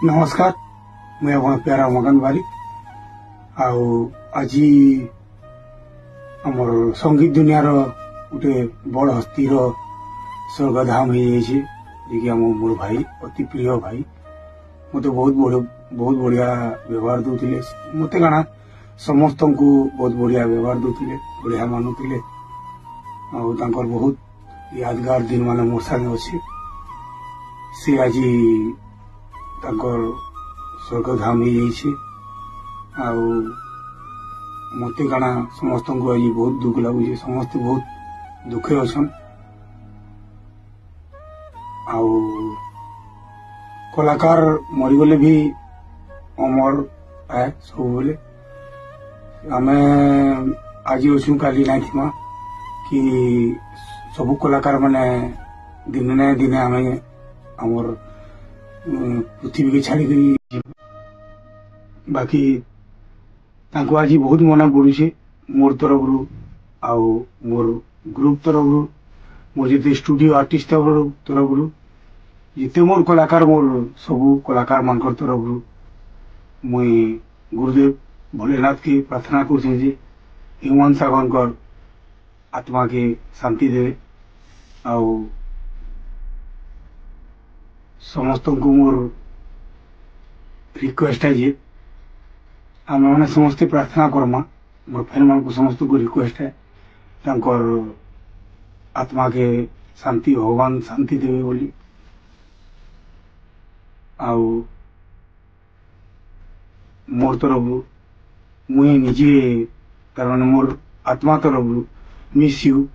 नमस्कार मैं अपन प्यारा मगन बारिक आज हमर संगीत दुनियार गोटे बड़ हस्ती स्वर्गधाम हो मोर भाई अति प्रिय भाई मत बहुत बढ़िया व्यवहार दौले मत काना समस्त को बहुत बढ़िया व्यवहार दौले बढ़िया मानुले बहुत यादगार दिन मान मोर संगे अच्छे सी आज स्वर्गधाम हो मत काना समस्त को आज बहुत दुख लगुच समस्त बहुत दुखे अच्छा कलाकार मरीगले भी अमर है सब बेले आम आज अच्छु काली ना थी कि सब कलाकार माने दिने ना दिने आम आमर पृथ्वी के छाड़ी बाकी तांको आज बहुत मना पड़ुचे मोर तरफ मोर ग्रुप तरफ मोर जिते स्टूडियो आर्टिस्ट तरफ जिते मोर कलाकार मोर सबू कलाकार मान तरफ मुई गुरुदेव भोलेनाथ की प्रार्थना कर ह्यूमान सागर आत्मा के शांति दे समस्त को मोर रिक्वेस्ट है जे आम मैंने समस्ते प्रार्थना करमा मोर फ्रेंड मान को समस्त को रिक्वेस्ट है तांकर आत्मा के शांति भगवान शांति देवे बोली मोर तरफ मुई निजे तार मोर आत्मा तरफ मिस यू